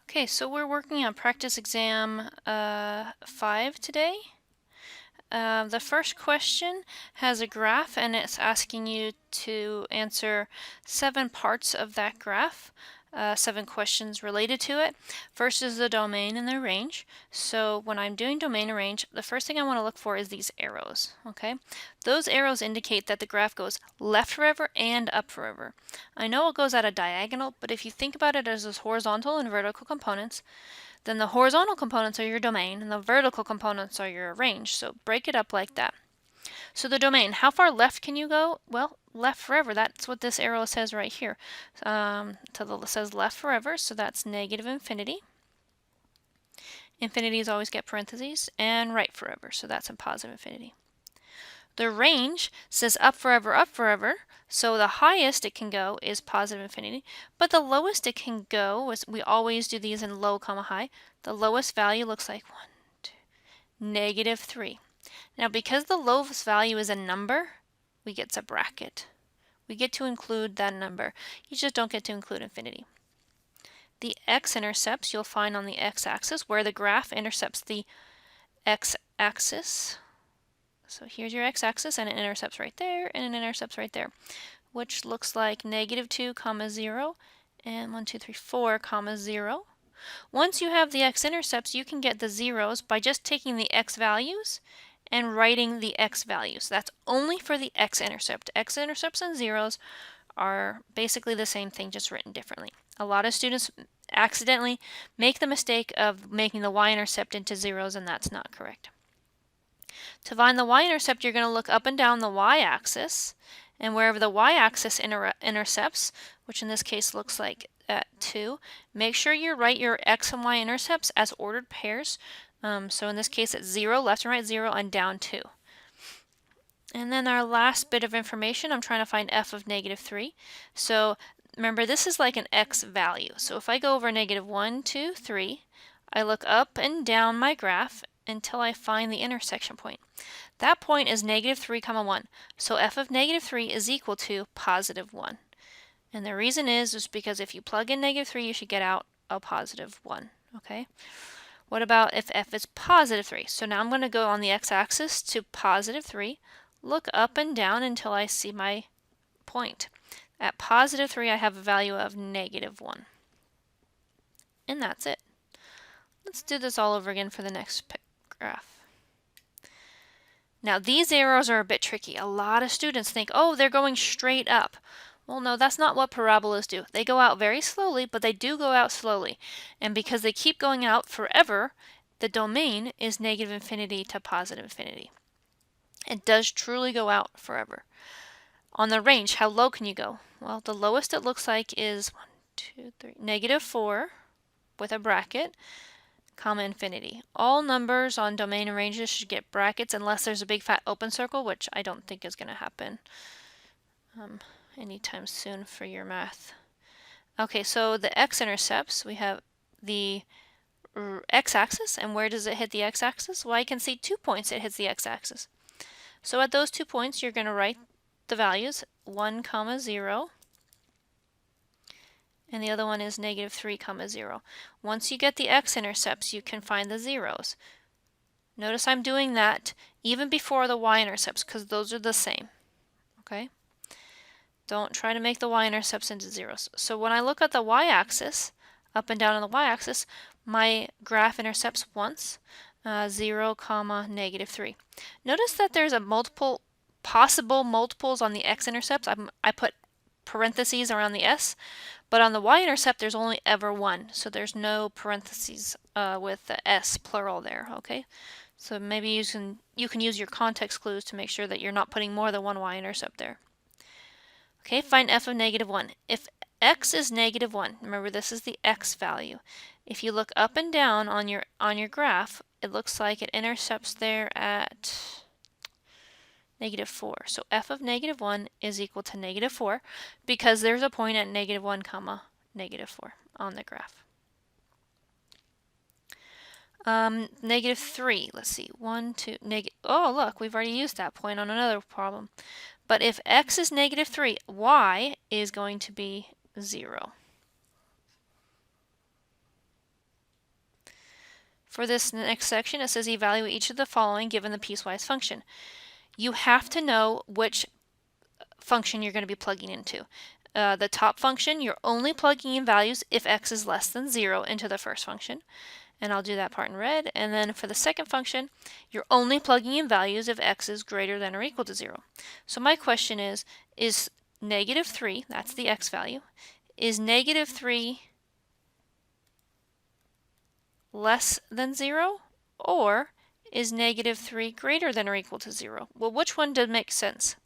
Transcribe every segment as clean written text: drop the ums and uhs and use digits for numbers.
Okay, so we're working on practice exam 5 today. The first question has a graph and it's asking you to answer 7 parts of that graph, 7 questions related to it. First is the domain and the range. So when I'm doing domain and range, the first thing I want to look for is these arrows, okay? Those arrows indicate that the graph goes left forever and up forever. I know it goes at a diagonal, but if you think about it as horizontal and vertical components, then the horizontal components are your domain and the vertical components are your range. So break it up like that. So the domain, how far left can you go? Well, left forever. That's what this arrow says right here. It says left forever, so that's negative infinity. Infinities always get parentheses. And right forever, so that's in positive infinity. The range says up forever, so the highest it can go is positive infinity, but the lowest it can go, we always do these in low, high, the lowest value looks like negative 3. Now because the lowest value is a number, we get a bracket. We get to include that number. You just don't get to include infinity. The x-intercepts you'll find on the x-axis where the graph intercepts the x-axis. So here's your x-axis and it intercepts right there and it intercepts right there, which looks like negative 2, 0 and 1, 2, 3, 4, 0. Once you have the x-intercepts, you can get the zeros by just taking the x values and writing the x values. That's only for the x-intercept. X-intercepts and zeros are basically the same thing, just written differently. A lot of students accidentally make the mistake of making the y-intercept into zeros, and that's not correct. To find the y-intercept, you're going to look up and down the y-axis, and wherever the y-axis intercepts, which in this case looks like at 2, make sure you write your x and y intercepts as ordered pairs. So in this case it's 0, left and right 0, and down 2. And then our last bit of information, I'm trying to find f of negative 3. So remember, this is like an x value. So if I go over negative 1, 2, 3, I look up and down my graph until I find the intersection point. That point is negative 3, 1. So f of negative 3 is equal to positive 1. And the reason is because if you plug in negative 3, you should get out a positive 1. Okay? What about if f is positive 3? So now I'm going to go on the x-axis to positive 3, look up and down until I see my point. At positive 3, I have a value of negative 1. And that's it. Let's do this all over again for the next graph. Now these arrows are a bit tricky. A lot of students think, oh, they're going straight up. Well, no, that's not what parabolas do. They go out very slowly, but they do go out slowly. And because they keep going out forever, the domain is negative infinity to positive infinity. It does truly go out forever. On the range, how low can you go? Well, the lowest it looks like is negative 4 with a bracket, infinity. All numbers on domain and ranges should get brackets unless there's a big fat open circle, which I don't think is going to happen anytime soon for your math. Okay, so the x-intercepts, we have the x-axis, and where does it hit the x-axis? Well, I can see 2 points it hits the x-axis. So at those 2 points, you're going to write the values 1, 0, and the other one is negative 3, 0. Once you get the x-intercepts, you can find the zeros. Notice I'm doing that even before the y-intercepts because those are the same. Okay? Don't try to make the y-intercepts into zeros. So when I look at the y-axis, up and down on the y-axis, my graph intercepts once, 0, negative 3. Notice that there's a possible multiples on the x-intercepts. I put parentheses around the s, but on the y-intercept there's only ever one, so there's no parentheses with the s plural there. Okay, so maybe you can use your context clues to make sure that you're not putting more than one y-intercept there. Okay, find f of negative 1. If x is negative 1, remember this is the x value. If you look up and down on your graph, it looks like it intercepts there at negative 4. So f of negative 1 is equal to negative 4 because there's a point at negative 1, negative 4 on the graph. Negative 3, let's see, 1, 2, oh look, we've already used that point on another problem. But if x is negative 3, y is going to be 0. For this next section, it says evaluate each of the following given the piecewise function. You have to know which function you're going to be plugging into. The top function, you're only plugging in values if x is less than 0 into the first function. And I'll do that part in red. And then for the second function, you're only plugging in values if x is greater than or equal to 0. So my question is negative 3, that's the x value, is negative 3 less than 0? Or is negative 3 greater than or equal to 0? Well, which one does make sense?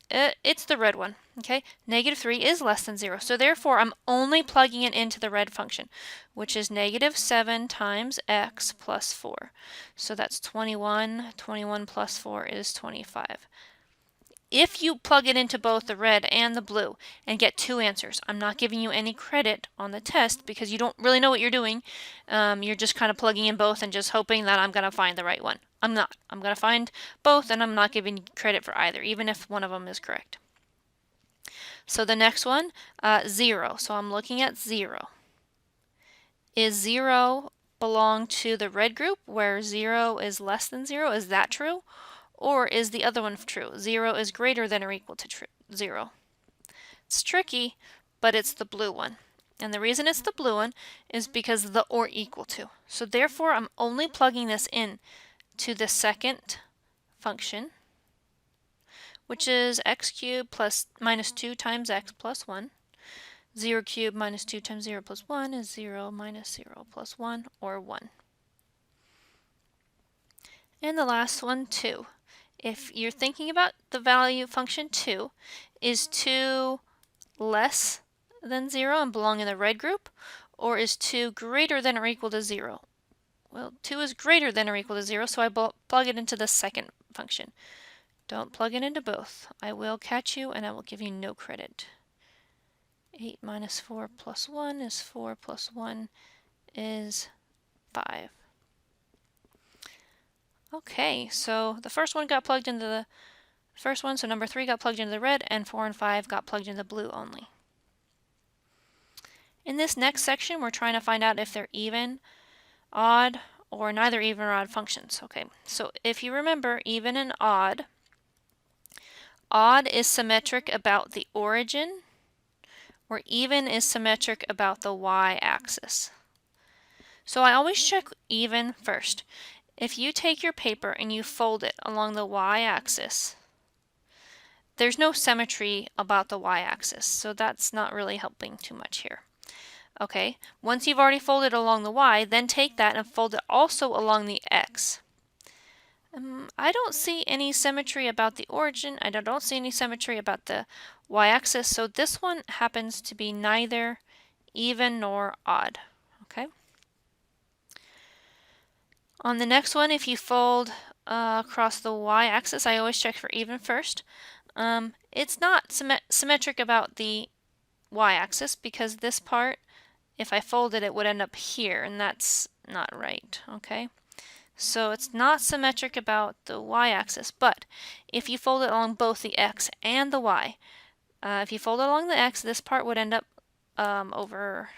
It's the red one, okay? Negative 3 is less than 0, so therefore I'm only plugging it into the red function, which is negative 7 times x plus 4. So that's 21. 21 plus 4 is 25. If you plug it into both the red and the blue and get 2 answers, I'm not giving you any credit on the test because you don't really know what you're doing. You're just kind of plugging in both and just hoping that I'm going to find the right one. I'm not. I'm going to find both and I'm not giving you credit for either, even if one of them is correct. So the next one, 0. So I'm looking at 0. Is 0 belong to the red group where 0 is less than 0? Is that true? Or is the other one true? 0 is greater than or equal to 0. It's tricky, but it's the blue one. And the reason it's the blue one is because of the or equal to. So therefore, I'm only plugging this in to the second function, which is x cubed plus minus 2 times x plus 1. 0 cubed minus 2 times 0 plus 1 is 0 minus 0 plus 1, or 1. And the last one, 2. If you're thinking about the value function 2, is 2 less than 0 and belong in the red group, or is 2 greater than or equal to 0? Well, 2 is greater than or equal to 0, so I plug it into the second function. Don't plug it into both. I will catch you and I will give you no credit. 8 minus 4 plus 1 is 4 plus 1 is 5. Okay, so the first one got plugged into the first one, so number 3 got plugged into the red, and 4 and 5 got plugged into the blue only. In this next section, we're trying to find out if they're even, odd, or neither even or odd functions. Okay, so if you remember, even and odd is symmetric about the origin, where even is symmetric about the y-axis. So I always check even first. If you take your paper and you fold it along the y-axis, there's no symmetry about the y-axis, so that's not really helping too much here. Okay, once you've already folded along the y, then take that and fold it also along the x. I don't see any symmetry about the origin. I don't see any symmetry about the y-axis, so this one happens to be neither even nor odd. Okay. On the next one, if you fold across the y-axis, I always check for even first. It's not symmetric about the y-axis because this part, if I folded it, would end up here, and that's not right. Okay. So it's not symmetric about the y-axis, but if you fold it along both the x and the y, if you fold it along the x, this part would end up over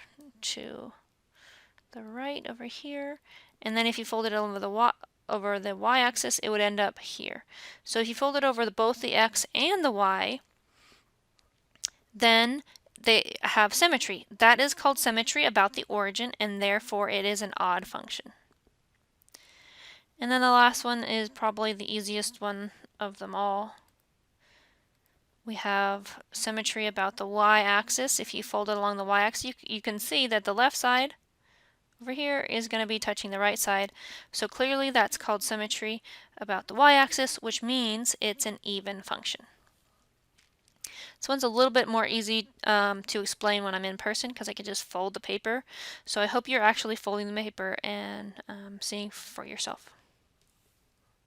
to the right over here, and then if you fold it over the y-axis, it would end up here. So if you fold it over both the x and the y, then they have symmetry. That is called symmetry about the origin, and therefore it is an odd function. And then the last one is probably the easiest one of them all. We have symmetry about the y-axis. If you fold it along the y-axis, you can see that the left side over here is going to be touching the right side. So clearly that's called symmetry about the y-axis, which means it's an even function. This one's a little bit more easy to explain when I'm in person because I can just fold the paper. So I hope you're actually folding the paper and seeing for yourself.